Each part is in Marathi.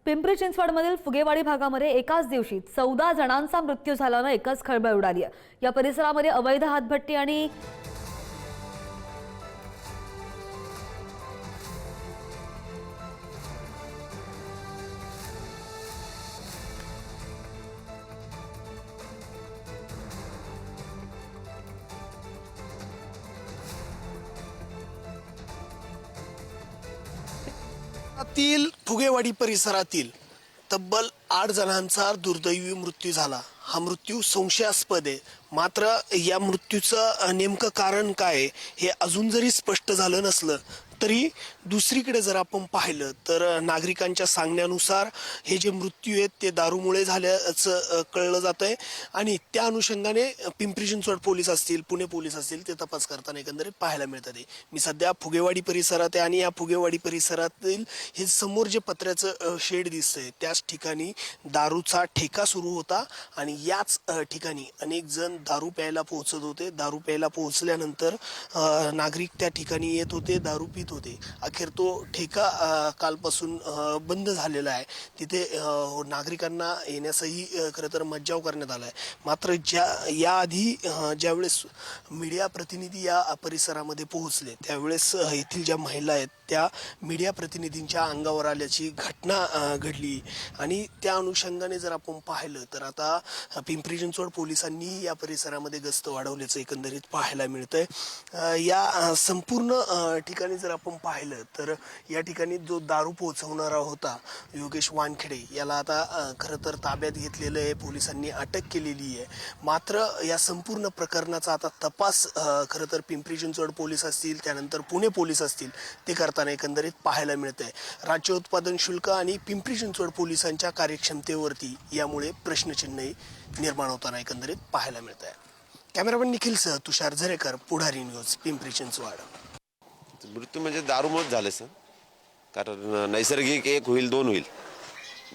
पिंपरी चिंचवडमधील फुगेवाडी भागामध्ये एकाच दिवशी 14 जणांचा मृत्यू झाल्याने एकच खळबळ उडाली आहे। या परिसरामध्ये अवैध हातभट्टी आणि फुगेवाडी परिसरातील तब्बल 8 जणांचा दुर्दैवी मृत्यू झाला। हा मृत्यू संशयास्पद आहे, मात्र या मृत्यूचं नेमकं कारण काय हे अजून जरी स्पष्ट झालं नसलं तरी दुसरीकडे जर आपण पाहिलं तर नागरिकांच्या सांगण्यानुसार हे जे मृत्यू आहेत ते दारूमुळे झाल्याचं कळलं जातंय आणि त्या अनुषंगाने पिंपरी चिंचवड पोलीस असतील, पुणे पोलीस असतील ते तपास करताना एकंदरीत पाहायला मिळतात। मी सध्या फुगेवाडी परिसरात आहे आणि या फुगेवाडी परिसरातील हे समोर जे पत्र्याचं शेड दिसतंय त्याच ठिकाणी दारूचा ठेका सुरू होता आणि याच ठिकाणी अनेक जण दारू प्यायला पोहोचत होते। दारू प्यायला पोहोचल्यानंतर नागरिक त्या ठिकाणी येत होते, दारू पीत होते। अखेर तो ठेका कालपासून बंद झालेला आहे। तिथे नागरिकांना येण्यासही खरं तर मज्जाव करण्यात आलाय। मात्र याआधी ज्यावेळेस मीडिया प्रतिनिधी या परिसरामध्ये पोहोचले त्यावेळेस येथील ज्या महिला आहेत त्या मीडिया प्रतिनिधींच्या अंगावर आल्याची घटना घडली आणि त्या अनुषंगाने जर आपण पाहिलं तर आता पिंपरी चिंचवड पोलिसांनी या परिसरामध्ये गस्त वाढवल्याचं एकंदरीत पाहायला मिळतंय। या संपूर्ण ठिकाणी जर आपण पाहिलं तर या ठिकाणी जो दारू पोहोचवणारा होता योगेश वानखेडे याला आता खरं तर ताब्यात घेतलेलं आहे, पोलिसांनी अटक केलेली आहे। मात्र या संपूर्ण प्रकरणाचा आता तपास खरं तर पिंपरी चिंचवड पोलीस असतील, त्यानंतर पुणे पोलीस असतील ते करताना एकंदरीत पाहायला मिळतंय। राज्य उत्पादन शुल्क आणि पिंपरी चिंचवड पोलिसांच्या कार्यक्षमतेवरती यामुळे प्रश्नचिन्ह निर्माण होताना एकंदरीत पाहायला मिळतंय। कॅमेरामॅन निखिलसह तुषार झरेकर, पुढारी न्यूज, पिंपरी चिंचवड। मृत्यू म्हणजे दारूमुळेच झाले सर, कारण नैसर्गिक 1 होईल 2 होईल,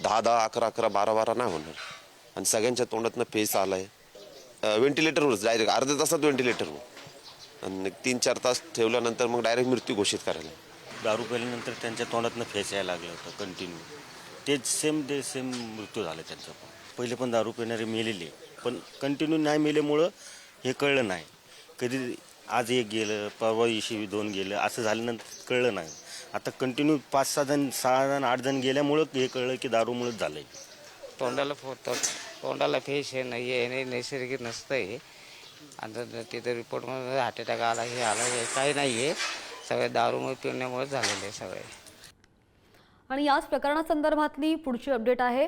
10-10, 11-11, 12-12 नाही होणार आणि सगळ्यांच्या तोंडातनं फेस आलाय। व्हेंटिलेटरवरच डायरेक्ट अर्ध्या तासात व्हेंटिलेटरवर आणि 3-4 तास ठेवल्यानंतर मग डायरेक्ट मृत्यू घोषित करायला। दारू प्यायल्यानंतर त्यांच्या तोंडातनं फेस यायला लागलं होतं कंटिन्यू, तेच सेम मृत्यू झाला त्यांचा। पहिले पण दारू पिणारे मेलेले, पण कंटिन्यू नाही मेल्यामुळं हे कळलं नाही। कधी आज 1 गेलं, परवा दिवशी 2 गेलं, असं झाल्यानंतर कळलं नाही। आता कंटिन्यू 5-6 जण, 6 जण, 8 जण गेल्यामुळं हे कळलं की दारूमुळेच झालं आहे। तोंडाला फेस हे नाही आहे, हे नैसर्गिक नसतं आहे। आता तिथं रिपोर्टमध्ये हार्ट अटॅक आला, हे आला, हे काही नाही आहे, सगळे दारूमुळे पिण्यामुळे झालेले सगळे। आणि याच प्रकरणासंदर्भातली पुढची अपडेट आहे।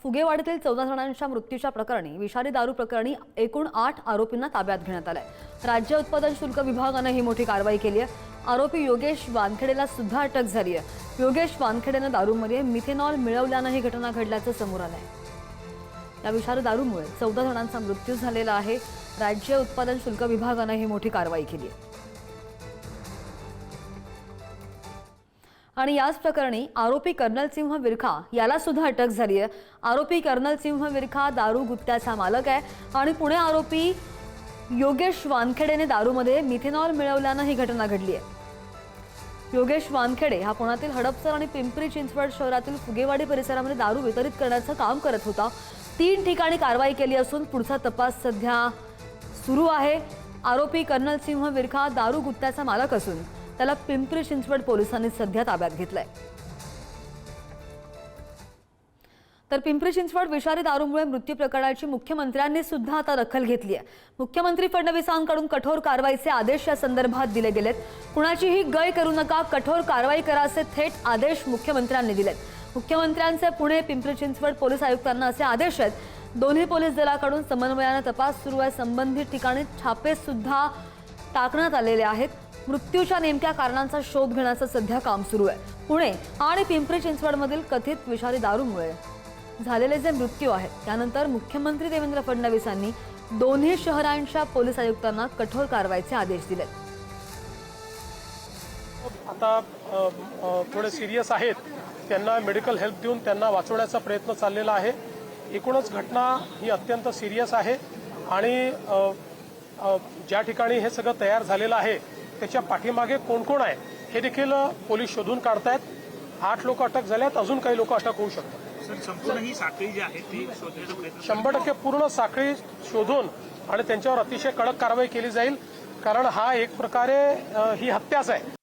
फुगेवाडीतील 14 जणांच्या मृत्यूच्या प्रकरणी विषारी दारू प्रकरणी एकूण 8 आरोपींना ताब्यात घेण्यात आलंय। राज्य उत्पादन शुल्क विभागाने ही मोठी कारवाई केली आहे। आरोपी योगेश वानखेडेला सुद्धा अटक झाली आहे। योगेश वानखेडेनं दारूमध्ये मिथेनॉल मिळवल्यानं ही घटना घडल्याचं समोर आलंय। या विषारी दारूमुळे 14 जणांचा मृत्यू झालेला आहे। राज्य उत्पादन शुल्क विभागाने ही मोठी कारवाई केली आहे आणि याच प्रकरणी आरोपी कर्नल सिंह विरखा याला सुद्धा अटक झाली आहे। आरोपी कर्नल सिंह विरखा दारू गुत्त्याचा मालक आहे आणि पुणे आरोपी योगेश वानखेडेने दारूमध्ये मिथेनॉल मिळवल्यानं ही घटना घडली आहे। योगेश वानखेडे हा पुण्यातील हडपसर आणि पिंपरी चिंचवड शहरातील फुगेवाडी परिसरामध्ये दारू वितरित करण्याचं काम करत होता। 3 ठिकाणी कारवाई केली असून पुढचा तपास सध्या सुरू आहे। आरोपी कर्नल सिंह विरखा दारू गुत्त्याचा मालक असून त्याला पिंपरी चिंचवड पोलिसांनी सध्या ताब्यात घेतलंय। तर पिंपरी चिंचवड विषारी दारूमुळे मृत्यू प्रकरणाची मुख्यमंत्र्यांनी सुद्धा आता दखल घेतली आहे। मुख्यमंत्री फडणवीसांकडून कठोर कारवाईचे आदेश या संदर्भात दिले गेलेत। कुणाचीही गय करू नका, कठोर कारवाई करा असे थेट आदेश मुख्यमंत्र्यांनी दिलेत। मुख्यमंत्र्यांचे पुणे, पिंपरी चिंचवड पोलीस आयुक्तांना असे आदेश आहेत। दोन्ही पोलीस दलाकडून समन्वयाने तपास सुरू आहे। संबंधित ठिकाणी छापे सुद्धा टाकण्यात आलेले आहेत। मृत्यूच्या नेमक्या कारणांचा शोध घेण्याचं सध्या काम सुरू आहे। पुणे आणि पिंपरी चिंचवडमधील कथित विषारी दारूमुळे झालेले जे मृत्यू आहेत त्यानंतर मुख्यमंत्री देवेंद्र फडणवीसांनी दोन्ही शहरांच्या पोलीस आयुक्तांना कठोर कारवाईचे आदेश दिलेत। आता थोडे सिरियस आहेत, त्यांना मेडिकल हेल्प देऊन त्यांना वाचवण्याचा प्रयत्न चाललेला आहे। एकूणच घटना ही अत्यंत सिरियस आहे आणि ज्या ठिकाणी हे सगळं तयार झालेलं आहे त्याच्या पाठीमागे कोण कोण आहे हे देखील पोलीस शोधून काढतायत। 8 लोक अटक झाल्यात, अजून काही लोक अटक होऊ शकतात. सर, संपूर्ण ही साखळी जी आहे ती शोधण्याचा प्रयत्न 100% पूर्ण साखळी शोधून आणि त्यांच्यावर अतिशय कडक कारवाई केली जाईल, कारण हा एक प्रकारे ही हत्याच आहे.